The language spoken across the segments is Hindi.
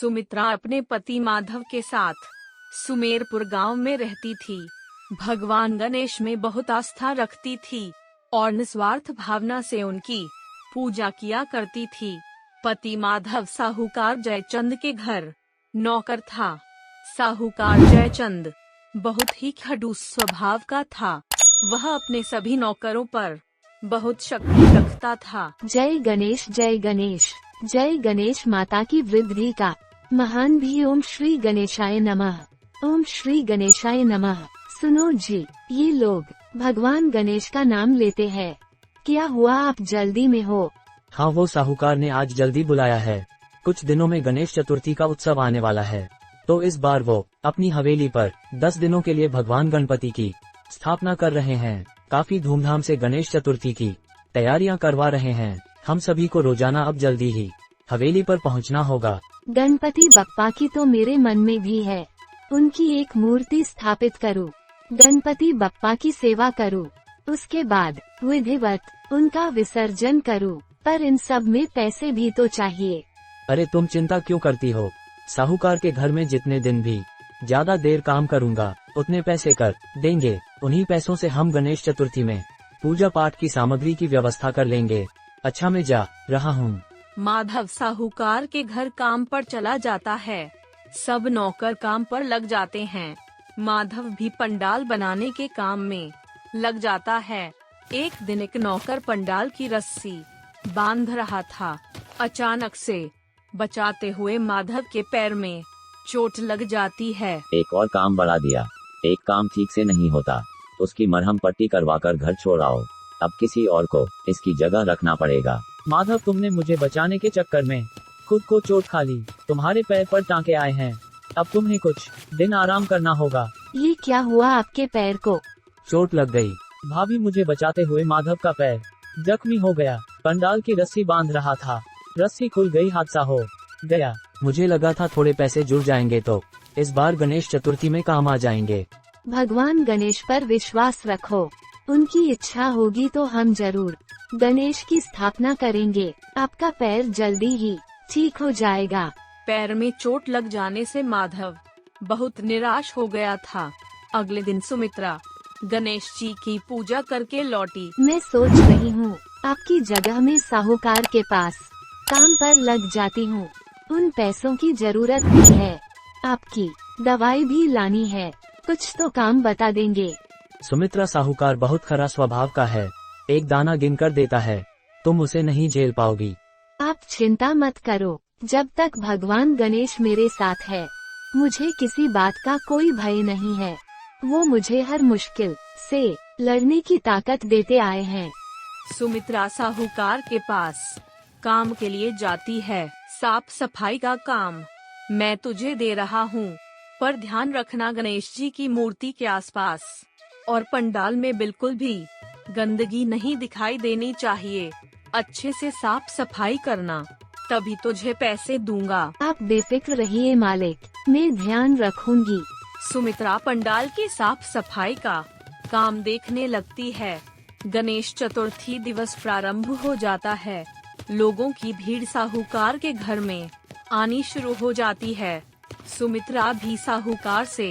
सुमित्रा अपने पति माधव के साथ सुमेरपुर गांव में रहती थी। भगवान गणेश में बहुत आस्था रखती थी और निस्वार्थ भावना से उनकी पूजा किया करती थी। पति माधव साहूकार जयचंद के घर नौकर था। साहूकार जयचंद बहुत ही खड़ूस स्वभाव का था। वह अपने सभी नौकरों पर बहुत शक्ति रखता था। जय गणेश जय गणेश, जय गणेश माता की वृद्धि का महान भी। ओम श्री गणेशाय नमः, ओम श्री गणेशाय नमः। सुनो जी, ये लोग भगवान गणेश का नाम लेते हैं। क्या हुआ, आप जल्दी में हो? हाँ, वो साहूकार ने आज जल्दी बुलाया है। कुछ दिनों में गणेश चतुर्थी का उत्सव आने वाला है, तो इस बार वो अपनी हवेली पर 10 दिनों के लिए भगवान गणपति की स्थापना कर रहे हैं। काफी धूमधाम से गणेश चतुर्थी की तैयारियां करवा रहे हैं। हम सभी को रोजाना अब जल्दी ही हवेली पर पहुंचना होगा। गणपति बप्पा की तो मेरे मन में भी है। उनकी एक मूर्ति स्थापित करूं, गणपति बप्पा की सेवा करूं, उसके बाद विधिवत उनका विसर्जन करूं। पर इन सब में पैसे भी तो चाहिए। अरे तुम चिंता क्यों करती हो? साहूकार के घर में जितने दिन भी ज्यादा देर काम करूंगा उतने पैसे कर देंगे। उन्हीं पैसों से हम गणेश चतुर्थी में पूजा पाठ की सामग्री की व्यवस्था कर लेंगे। अच्छा, मैं जा रहा हूँ। माधव साहूकार के घर काम पर चला जाता है। सब नौकर काम पर लग जाते हैं। माधव भी पंडाल बनाने के काम में लग जाता है। एक दिन एक नौकर पंडाल की रस्सी बांध रहा था। अचानक से बचाते हुए माधव के पैर में चोट लग जाती है। एक और काम बढ़ा दिया। एक काम ठीक से नहीं होता, उसकी मरहम पट्टी करवाकर घर छोड़ आओ। अब किसी और को इसकी जगह रखना पड़ेगा। माधव, तुमने मुझे बचाने के चक्कर में खुद को चोट खा ली। तुम्हारे पैर पर टांके आए हैं। अब तुम्हें कुछ दिन आराम करना होगा। ये क्या हुआ आपके पैर को? चोट लग गई। भाभी, मुझे बचाते हुए माधव का पैर जख्मी हो गया। पंडाल की रस्सी बांध रहा था, रस्सी खुल गई, हादसा हो गया। मुझे लगा था थोड़े पैसे जुड़ जाएंगे तो इस बार गणेश चतुर्थी में काम आ जाएंगे। भगवान गणेश पर विश्वास रखो, उनकी इच्छा होगी तो हम जरूर गणेश की स्थापना करेंगे। आपका पैर जल्दी ही ठीक हो जाएगा। पैर में चोट लग जाने से माधव बहुत निराश हो गया था। अगले दिन सुमित्रा गणेश जी की पूजा करके लौटी। मैं सोच रही हूँ आपकी जगह में साहूकार के पास काम पर लग जाती हूँ। उन पैसों की जरूरत भी है। आपकी दवाई भी लानी है, कुछ तो काम बता देंगे। सुमित्रा, साहूकार बहुत खरा स्वभाव का है। एक दाना गिन कर देता है, तुम उसे नहीं झेल पाओगी। आप चिंता मत करो, जब तक भगवान गणेश मेरे साथ है मुझे किसी बात का कोई भय नहीं है। वो मुझे हर मुश्किल से लड़ने की ताकत देते आए हैं। सुमित्रा साहूकार के पास काम के लिए जाती है। साफ सफाई का काम मैं तुझे दे रहा हूँ, पर ध्यान रखना गणेश जी की मूर्ति के आसपास और पंडाल में बिल्कुल भी गंदगी नहीं दिखाई देनी चाहिए। अच्छे से साफ सफाई करना, तभी तुझे पैसे दूंगा। आप बेफिक्र रहिए मालिक, मैं ध्यान रखूंगी। सुमित्रा पंडाल की साफ सफाई का काम देखने लगती है। गणेश चतुर्थी दिवस प्रारंभ हो जाता है। लोगों की भीड़ साहूकार के घर में आनी शुरू हो जाती है। सुमित्रा भी साहूकार से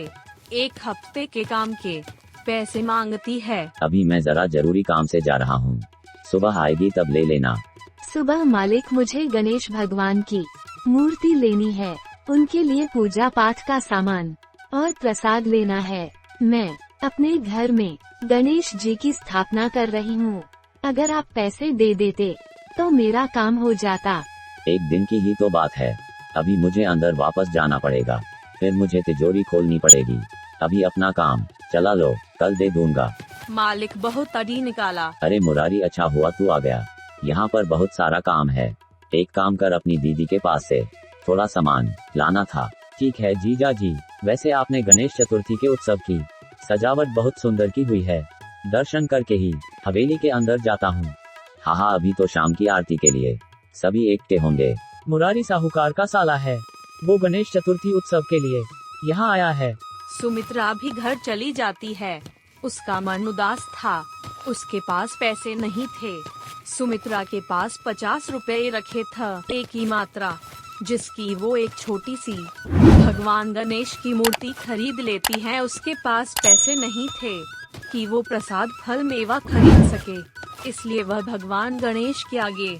1 हफ्ते के काम के पैसे मांगती है। अभी मैं जरा जरूरी काम से जा रहा हूँ, सुबह आएगी तब ले लेना। सुबह मालिक, मुझे गणेश भगवान की मूर्ति लेनी है। उनके लिए पूजा पाठ का सामान और प्रसाद लेना है। मैं अपने घर में गणेश जी की स्थापना कर रही हूँ। अगर आप पैसे दे देते तो मेरा काम हो जाता। एक दिन की ही तो बात है, अभी मुझे अंदर वापस जाना पड़ेगा, फिर मुझे तिजोरी खोलनी पड़ेगी। अभी अपना काम चला लो, कल दे दूंगा। मालिक बहुत अड़ी निकाला। अरे मुरारी, अच्छा हुआ तू आ गया। यहाँ पर बहुत सारा काम है। एक काम कर, अपनी दीदी के पास से थोड़ा सामान लाना था। ठीक है जीजा जी, वैसे आपने गणेश चतुर्थी के उत्सव की सजावट बहुत सुंदर की हुई है। दर्शन करके ही हवेली के अंदर जाता हूँ। हाँ, अभी तो शाम की आरती के लिए सभी इकट्ठे होंगे। मुरारी साहूकार का साला है, वो गणेश चतुर्थी उत्सव के लिए यहाँ आया है। सुमित्रा भी घर चली जाती है। उसका मन उदास था, उसके पास पैसे नहीं थे। सुमित्रा के पास 50 रुपए रखे थे। एक ही मात्रा जिसकी वो एक छोटी सी भगवान गणेश की मूर्ति खरीद लेती है। उसके पास पैसे नहीं थे कि वो प्रसाद फल मेवा खरीद सके, इसलिए वह भगवान गणेश के आगे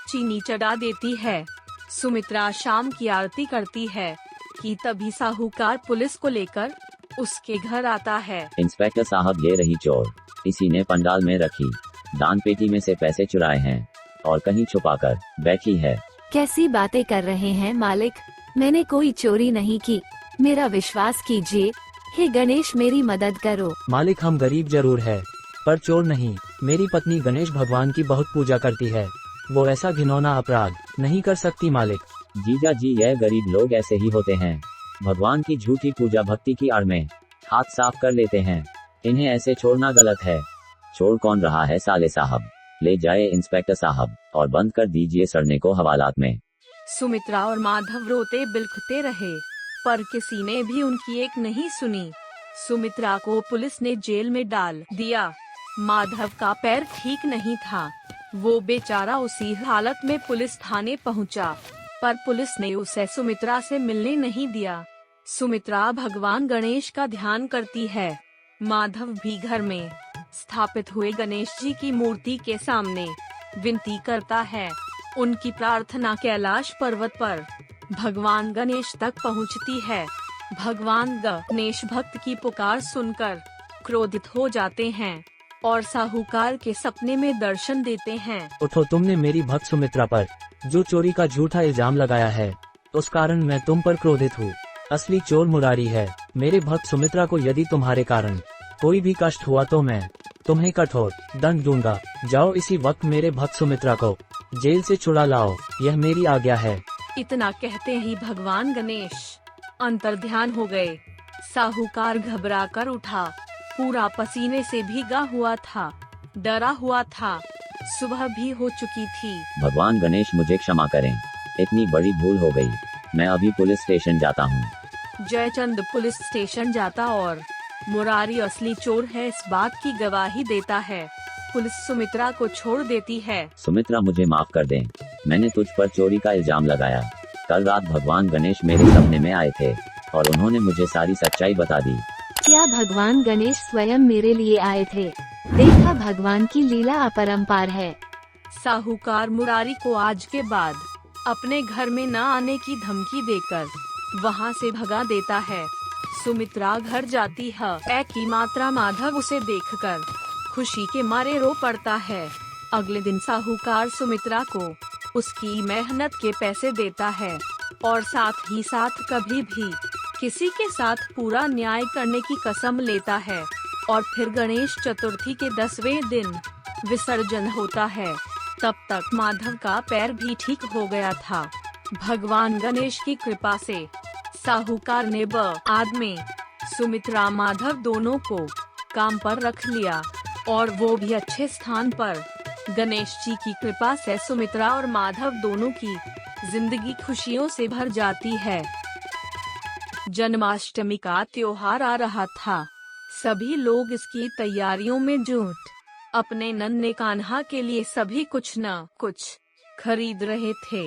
चीनी चढ़ा देती है। सुमित्रा शाम की आरती करती है कि तभी साहूकार पुलिस को लेकर उसके घर आता है। इंस्पेक्टर साहब, ये रही चोर। इसी ने पंडाल में रखी दान पेटी में से पैसे चुराए हैं और कहीं छुपाकर बैठी है। कैसी बातें कर रहे हैं मालिक, मैंने कोई चोरी नहीं की, मेरा विश्वास कीजिए। हे गणेश, मेरी मदद करो। मालिक, हम गरीब जरूर है पर चोर नहीं। मेरी पत्नी गणेश भगवान की बहुत पूजा करती है, वो ऐसा घिनौना अपराध नहीं कर सकती मालिक। जीजा जी, यह गरीब लोग ऐसे ही होते हैं, भगवान की झूठी पूजा भक्ति की आड़ में हाथ साफ कर लेते हैं। इन्हें ऐसे छोड़ना गलत है। चोर कौन रहा है साले साहब, ले जाए इंस्पेक्टर साहब और बंद कर दीजिए सड़ने को हवालात में। सुमित्रा और माधव रोते बिलखते रहे पर किसी ने भी उनकी एक नहीं सुनी। सुमित्रा को पुलिस ने जेल में डाल दिया। माधव का पैर ठीक नहीं था, वो बेचारा उसी हालत में पुलिस थाने पहुंचा, पर पुलिस ने उसे सुमित्रा से मिलने नहीं दिया। सुमित्रा भगवान गणेश का ध्यान करती है। माधव भी घर में स्थापित हुए गणेश जी की मूर्ति के सामने विनती करता है। उनकी प्रार्थना कैलाश पर्वत पर भगवान गणेश तक पहुंचती है। भगवान गणेश भक्त की पुकार सुनकर क्रोधित हो जाते हैं और साहूकार के सपने में दर्शन देते हैं। उठो, तुमने मेरी भक्त सुमित्रा पर जो चोरी का झूठा इल्जाम लगाया है, उस कारण मैं तुम पर क्रोधित हूँ। असली चोर मुरारी है। मेरे भक्त सुमित्रा को यदि तुम्हारे कारण कोई भी कष्ट हुआ तो मैं तुम्हें कठोर दंड दूंगा। जाओ इसी वक्त मेरे भक्त सुमित्रा को जेल से छुड़ा लाओ, यह मेरी आज्ञा है। इतना कहते ही भगवान गणेश अंतर्ध्यान हो गए। साहूकार घबरा कर उठा, पूरा पसीने से भीगा हुआ था, डरा हुआ था। सुबह भी हो चुकी थी। भगवान गणेश, मुझे क्षमा करें, इतनी बड़ी भूल हो गई। मैं अभी पुलिस स्टेशन जाता हूँ। जयचंद पुलिस स्टेशन जाता और मुरारी असली चोर है इस बात की गवाही देता है। पुलिस सुमित्रा को छोड़ देती है। सुमित्रा, मुझे माफ कर दें, मैंने तुझ पर चोरी का इल्जाम लगाया। कल रात भगवान गणेश मेरे सपने में आए थे और उन्होंने मुझे सारी सच्चाई बता दी। क्या भगवान गणेश स्वयं मेरे लिए आए थे? देखा, भगवान की लीला अपरंपार है। साहूकार मुरारी को आज के बाद अपने घर में न आने की धमकी देकर वहां से भगा देता है। सुमित्रा घर जाती है। की मात्रा माधव उसे देखकर खुशी के मारे रो पड़ता है। अगले दिन साहूकार सुमित्रा को उसकी मेहनत के पैसे देता है और साथ ही साथ कभी भी किसी के साथ पूरा न्याय करने की कसम लेता है। और फिर गणेश चतुर्थी के 10वें दिन विसर्जन होता है। तब तक माधव का पैर भी ठीक हो गया था। भगवान गणेश की कृपा से साहूकार ने बाद में सुमित्रा माधव दोनों को काम पर रख लिया और वो भी अच्छे स्थान पर। गणेश जी की कृपा से सुमित्रा और माधव दोनों की जिंदगी खुशियों से भर जाती है। जन्माष्टमी का त्योहार आ रहा था। सभी लोग इसकी तैयारियों में जुट अपने नन्हे कान्हा के लिए सभी कुछ न कुछ खरीद रहे थे।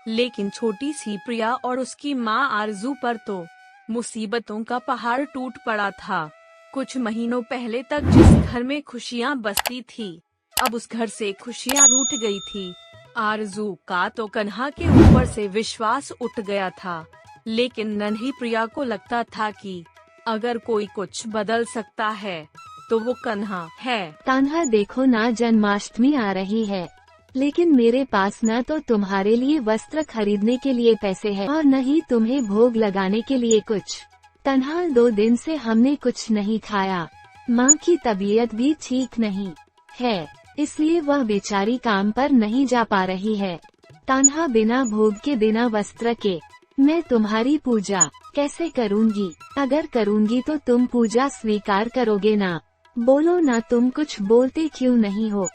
लेकिन छोटी सी प्रिया और उसकी माँ आरजू पर तो मुसीबतों का पहाड़ टूट पड़ा था। कुछ महीनों पहले तक जिस घर में खुशियाँ बसती थी, अब उस घर से खुशियाँ रूठ गई थी। आरजू का तो कन्हा के ऊपर से विश्वास उठ गया था, लेकिन नन्ही प्रिया को लगता था कि अगर कोई कुछ बदल सकता है तो वो कन्हा है। कान्हा, देखो ना, जन्माष्टमी आ रही है, लेकिन मेरे पास न तो तुम्हारे लिए वस्त्र खरीदने के लिए पैसे हैं और न ही तुम्हें भोग लगाने के लिए कुछ। कन्हा, 2 दिन से हमने कुछ नहीं खाया। माँ की तबीयत भी ठीक नहीं है, इसलिए वह बेचारी काम पर नहीं जा पा रही है। कान्हा, बिना भोग के बिना वस्त्र के मैं तुम्हारी पूजा कैसे करूँगी? अगर करूँगी तो तुम पूजा स्वीकार करोगे ना? बोलो ना, तुम कुछ बोलते क्यों नहीं हो?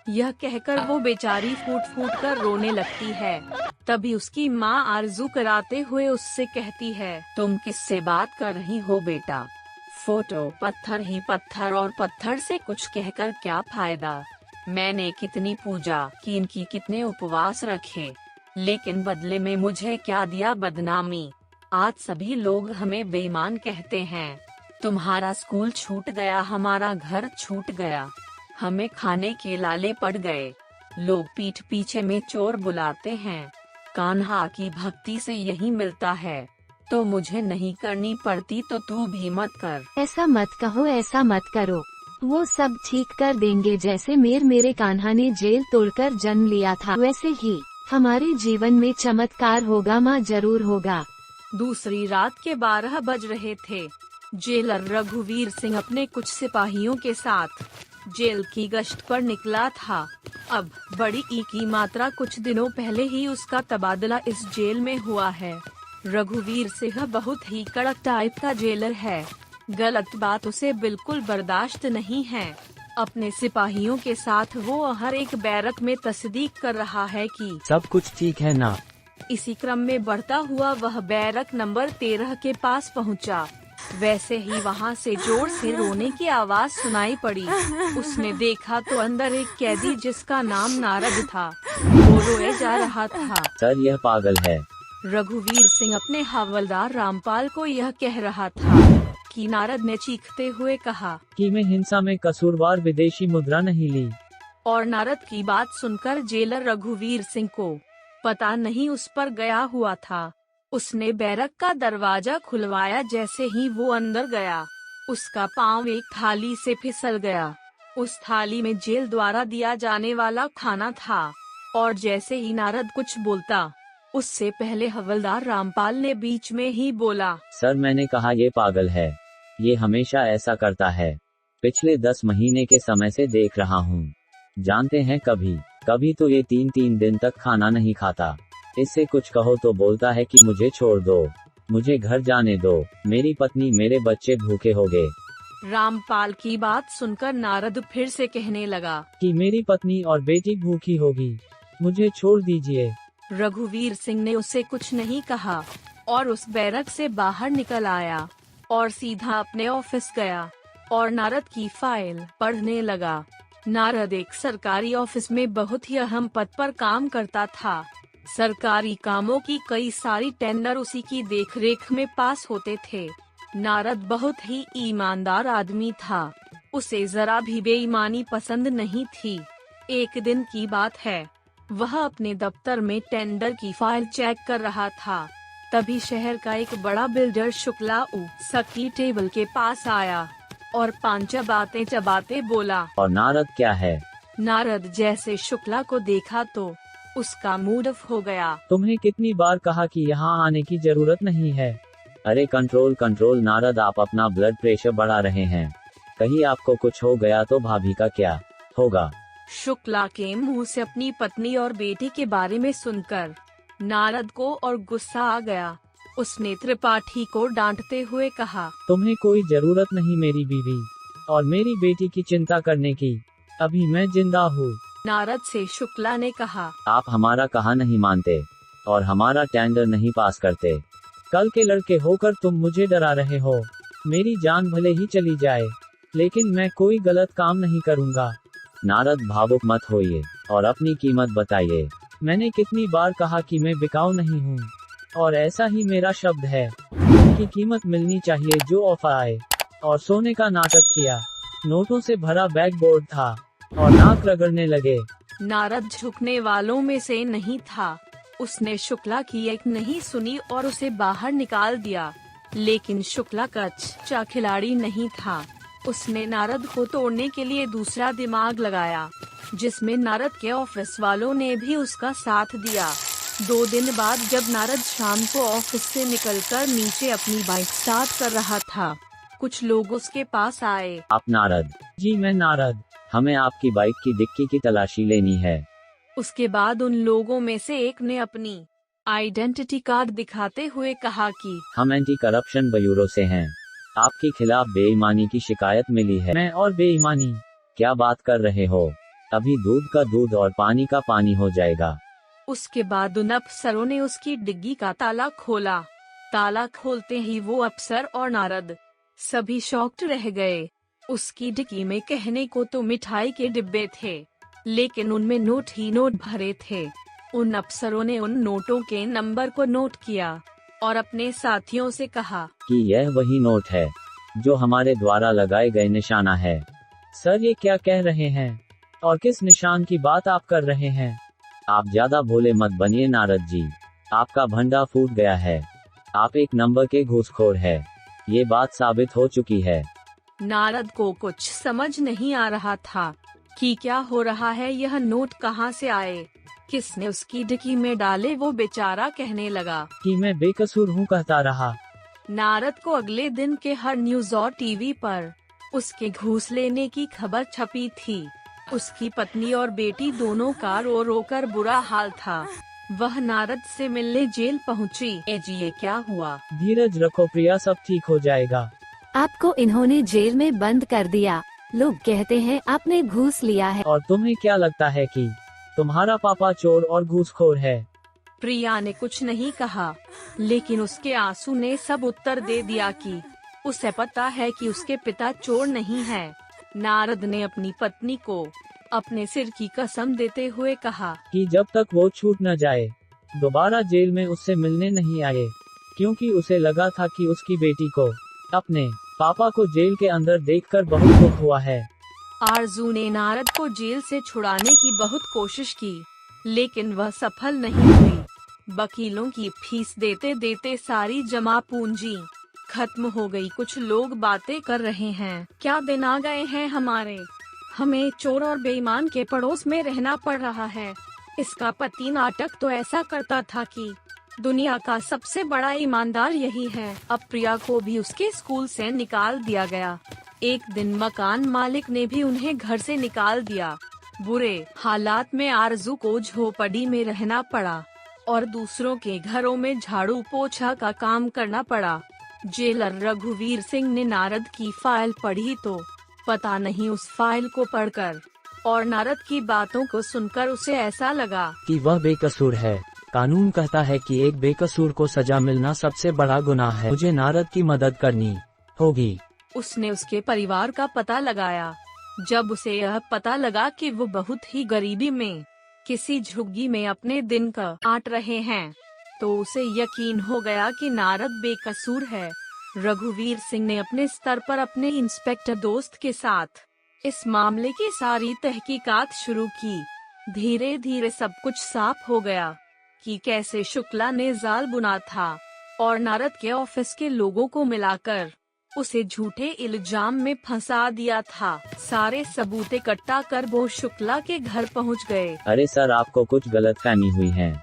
यह कहकर वो बेचारी फूट फूट कर रोने लगती है। तभी उसकी माँ आरजू कराते हुए उससे कहती है, तुम किससे बात कर रही हो बेटा? फोटो पत्थर ही पत्थर और पत्थर से कुछ कहकर क्या फायदा? मैंने कितनी पूजा की, इनकी कितने उपवास रखे, लेकिन बदले में मुझे क्या दिया? बदनामी। आज सभी लोग हमें बेईमान कहते हैं। तुम्हारा स्कूल छूट गया, हमारा घर छूट गया, हमें खाने के लाले पड़ गए। लोग पीठ पीछे में चोर बुलाते हैं। कान्हा की भक्ति से यही मिलता है, तो मुझे नहीं करनी पड़ती तो तू भी मत कर। ऐसा मत कहो, ऐसा मत करो, वो सब ठीक कर देंगे। जैसे मेरे कान्हा ने जेल तोड़कर जन्म लिया था, वैसे ही हमारे जीवन में चमत्कार होगा, माँ जरूर होगा। दूसरी रात के 12 बज रहे थे। जेलर रघुवीर सिंह अपने कुछ सिपाहियों के साथ जेल की गश्त पर निकला था। अब बड़ी ई की मात्रा, कुछ दिनों पहले ही उसका तबादला इस जेल में हुआ है। रघुवीर सिंह बहुत ही कड़क टाइप का जेलर है। गलत बात उसे बिल्कुल बर्दाश्त नहीं है। अपने सिपाहियों के साथ वो हर एक बैरक में तस्दीक कर रहा है कि सब कुछ ठीक है ना। इसी क्रम में बढ़ता हुआ वह बैरक नंबर 13 के पास पहुंचा। वैसे ही वहां से जोर से रोने की आवाज सुनाई पड़ी। उसने देखा तो अंदर एक कैदी जिसका नाम नारद था, वो रोए जा रहा था। सर यह पागल है। रघुवीर सिंह अपने हवलदार रामपाल को यह कह रहा था कि नारद ने चीखते हुए कहा कि मैं हिंसा में कसूरवार विदेशी मुद्रा नहीं ली। और नारद की बात सुनकर जेलर रघुवीर सिंह को पता नहीं उस पर गया हुआ था। उसने बैरक का दरवाजा खुलवाया। जैसे ही वो अंदर गया, उसका पाँव एक थाली से फिसल गया। उस थाली में जेल द्वारा दिया जाने वाला खाना था। और जैसे ही नारद कुछ बोलता, उससे पहले हवलदार रामपाल ने बीच में ही बोला, सर मैंने कहा ये पागल है, ये हमेशा ऐसा करता है। पिछले 10 महीने के समय से देख रहा हूँ। जानते हैं कभी तो ये 3 दिन तक खाना नहीं खाता। इससे कुछ कहो तो बोलता है कि मुझे छोड़ दो, मुझे घर जाने दो, मेरी पत्नी मेरे बच्चे भूखे हो गए। रामपाल की बात सुनकर नारद फिर से कहने लगा कि मेरी पत्नी और बेटी भूखी होगी, मुझे छोड़ दीजिए। रघुवीर सिंह ने उसे कुछ नहीं कहा और उस बैरक से बाहर निकल आया और सीधा अपने ऑफिस गया और नारद की फाइल पढ़ने लगा। नारद एक सरकारी ऑफिस में बहुत ही अहम पद पर काम करता था। सरकारी कामों की कई सारी टेंडर उसी की देखरेख में पास होते थे। नारद बहुत ही ईमानदार आदमी था। उसे जरा भी बेईमानी पसंद नहीं थी। एक दिन की बात है, वह अपने दफ्तर में टेंडर की फाइल चेक कर रहा था। तभी शहर का एक बड़ा बिल्डर शुक्ला सकी टेबल के पास आया और 5 चबाते बोला, और नारद क्या है? नारद जैसे शुक्ला को देखा तो उसका मूड ऑफ हो गया। तुम्हें कितनी बार कहा कि यहाँ आने की जरूरत नहीं है। अरे कंट्रोल नारद, आप अपना ब्लड प्रेशर बढ़ा रहे हैं। कहीं आपको कुछ हो गया तो भाभी का क्या होगा? शुक्ला के मुंह से अपनी पत्नी और बेटी के बारे में सुनकर नारद को और गुस्सा आ गया। उसने त्रिपाठी को डांटते हुए कहा, तुम्हें कोई जरूरत नहीं मेरी बीवी और मेरी बेटी की चिंता करने की। अभी मैं जिंदा हूँ। नारद से शुक्ला ने कहा, आप हमारा कहा नहीं मानते और हमारा टेंडर नहीं पास करते। कल के लड़के होकर तुम मुझे डरा रहे हो। मेरी जान भले ही चली जाए, लेकिन मैं कोई गलत काम नहीं करूँगा। नारद भावुक मत होइए और अपनी कीमत बताइए। मैंने कितनी बार कहा कि मैं बिकाऊ नहीं हूँ, और ऐसा ही मेरा शब्द है कि कीमत मिलनी चाहिए जो ऑफर आए। और सोने का नाटक किया। नोटों से भरा बैग बोर्ड था और नाक रगड़ने लगे। नारद झुकने वालों में से नहीं था। उसने शुक्ला की एक नहीं सुनी और उसे बाहर निकाल दिया। लेकिन शुक्ला कच्चा खिलाड़ी नहीं था। उसने नारद को तोड़ने के लिए दूसरा दिमाग लगाया, जिसमें नारद के ऑफिस वालों ने भी उसका साथ दिया। 2 दिन बाद जब नारद शाम को ऑफिस से निकलकर नीचे अपनी बाइक स्टार्ट कर रहा था, कुछ लोग उसके पास आए। आप नारद? जी मैं नारद। हमें आपकी बाइक की डिक्की की तलाशी लेनी है। उसके बाद उन लोगों में से एक ने अपनी आइडेंटिटी कार्ड दिखाते हुए कहा कि हम एंटी करप्शन ब्यूरो से हैं। आपके खिलाफ बेईमानी की शिकायत मिली है। मैं और बेईमानी? क्या बात कर रहे हो? अभी दूध का दूध और पानी का पानी हो जाएगा। उसके बाद उन अफसरों ने उसकी डिग्गी का ताला खोला। ताला खोलते ही वो अफसर और नारद सभी शॉक्ड रह गए। उसकी डिग्गी में कहने को तो मिठाई के डिब्बे थे, लेकिन उनमें नोट ही नोट भरे थे। उन अफसरों ने उन नोटों के नंबर को नोट किया और अपने साथियों से कहा कि यह वही नोट है जो हमारे द्वारा लगाए गए निशाना है। सर ये क्या कह रहे हैं और किस निशान की बात आप कर रहे हैं? आप ज्यादा भोले मत बनिए नारद जी, आपका भंडा फूट गया है। आप एक नंबर के घूसखोर है, ये बात साबित हो चुकी है। नारद को कुछ समझ नहीं आ रहा था कि क्या हो रहा है, यह नोट कहाँ से आए, किसने उसकी डिक्की में डाले। वो बेचारा कहने लगा कि मैं बेकसूर हूँ कहता रहा। नारद को अगले दिन के हर न्यूज और टीवी पर उसके घूस लेने की खबर छपी थी। उसकी पत्नी और बेटी दोनों का रो रो कर बुरा हाल था। वह नारद से मिलने जेल पहुंची। जी ये क्या हुआ? धीरज रखो प्रिया, सब ठीक हो जाएगा। आपको इन्होंने जेल में बंद कर दिया। लोग कहते हैं आपने घूस लिया है। और तुम्हें क्या लगता है कि तुम्हारा पापा चोर और घूसखोर है? प्रिया ने कुछ नहीं कहा, लेकिन उसके आंसू ने सब उत्तर दे दिया कि उसे पता है कि उसके पिता चोर नहीं है। नारद ने अपनी पत्नी को अपने सिर की कसम देते हुए कहा कि जब तक वो छूट न जाए दोबारा जेल में उससे मिलने नहीं आए, क्योंकि उसे लगा था कि उसकी बेटी को अपने पापा को जेल के अंदर देखकर बहुत दुख हुआ है। आरजू ने नारद को जेल से छुड़ाने की बहुत कोशिश की, लेकिन वह सफल नहीं हुई। वकीलों की फीस देते देते सारी जमा पूंजी खत्म हो गई। कुछ लोग बातें कर रहे हैं, क्या दिन आ गए हैं हमारे, हमें चोर और बेईमान के पड़ोस में रहना पड़ रहा है। इसका पति नाटक तो ऐसा करता था कि दुनिया का सबसे बड़ा ईमानदार यही है। अब प्रिया को भी उसके स्कूल से निकाल दिया गया। एक दिन मकान मालिक ने भी उन्हें घर से निकाल दिया। बुरे हालात में आरजू को झोपड़ी में रहना पड़ा और दूसरों के घरों में झाड़ू पोछा का काम करना पड़ा। जेलर रघुवीर सिंह ने नारद की फाइल पढ़ी तो पता नहीं उस फाइल को पढ़कर और नारद की बातों को सुनकर उसे ऐसा लगा कि वह बेकसूर है। कानून कहता है कि एक बेकसूर को सजा मिलना सबसे बड़ा गुनाह है। मुझे नारद की मदद करनी होगी। उसने उसके परिवार का पता लगाया। जब उसे यह पता लगा कि वो बहुत ही गरीबी में किसी झुग्गी में अपने दिन काट रहे हैं, तो उसे यकीन हो गया कि नारद बेकसूर है। रघुवीर सिंह ने अपने स्तर पर अपने इंस्पेक्टर दोस्त के साथ इस मामले की सारी तहकीकात शुरू की। धीरे धीरे सब कुछ साफ हो गया कि कैसे शुक्ला ने जाल बुना था और नारद के ऑफिस के लोगों को मिलाकर उसे झूठे इल्जाम में फंसा दिया था। सारे सबूत इकट्ठा कर वो शुक्ला के घर पहुंच गए। अरे सर, आपको कुछ गलतफहमी हुई है।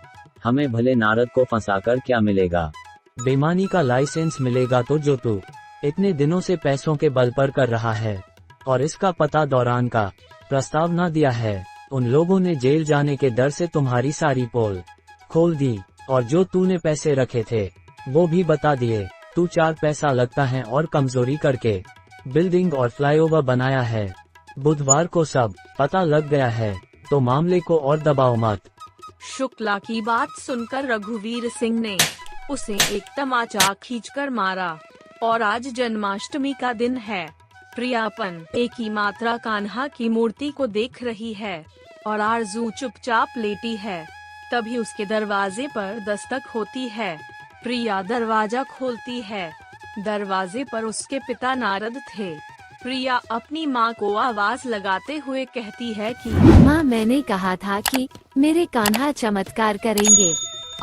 हमें भले नारद को फंसाकर क्या मिलेगा? बेईमानी का लाइसेंस मिलेगा। तो जो तू इतने दिनों से पैसों के बल पर कर रहा है और इसका पता दौरान का प्रस्ताव न दिया है, उन लोगों ने जेल जाने के डर से तुम्हारी सारी पोल खोल दी और जो तूने पैसे रखे थे वो भी बता दिए। तू 4 पैसा लगता है और कमजोरी करके बिल्डिंग और फ्लाईओवर बनाया है। बुधवार को सब पता लग गया है, तो मामले को और दबाओ मत। शुक्ला की बात सुनकर रघुवीर सिंह ने उसे एक तमाचा खींचकर मारा। और आज जन्माष्टमी का दिन है। प्रियापन एक ही मात्रा कान्हा की मूर्ति को देख रही है और आरजू चुपचाप लेटी है। तभी उसके दरवाजे पर दस्तक होती है। प्रिया दरवाजा खोलती है। दरवाजे पर उसके पिता नारद थे। प्रिया अपनी माँ को आवाज लगाते हुए कहती है कि माँ, मैंने कहा था कि मेरे कान्हा चमत्कार करेंगे।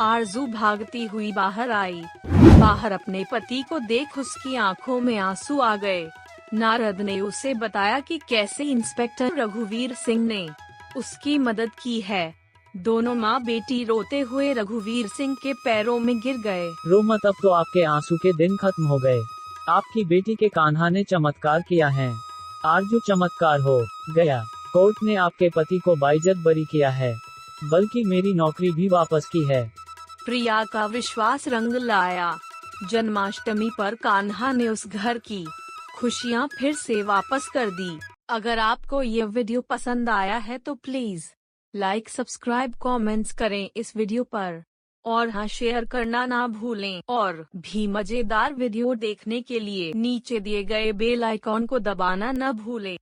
आरजू भागती हुई बाहर आई। बाहर अपने पति को देख उसकी आंखों में आंसू आ गए। नारद ने उसे बताया कि कैसे इंस्पेक्टर रघुवीर सिंह ने उसकी मदद की है। दोनों माँ बेटी रोते हुए रघुवीर सिंह के पैरों में गिर गए। रो मत, अब तो आपके आंसू के दिन खत्म हो गए। आपकी बेटी के कान्हा ने चमत्कार किया है। आरजू चमत्कार हो गया। कोर्ट ने आपके पति को बाइज्जत बरी किया है, बल्कि मेरी नौकरी भी वापस की है। प्रिया का विश्वास रंग लाया। जन्माष्टमी पर कान्हा ने उस घर की खुशियाँ फिर से वापस कर दी। अगर आपको ये वीडियो पसंद आया है तो प्लीज लाइक, सब्सक्राइब, कमेंट्स करें इस वीडियो पर और हाँ, शेयर करना ना भूलें। और भी मजेदार वीडियो देखने के लिए नीचे दिए गए बेल आइकॉन को दबाना न भूलें।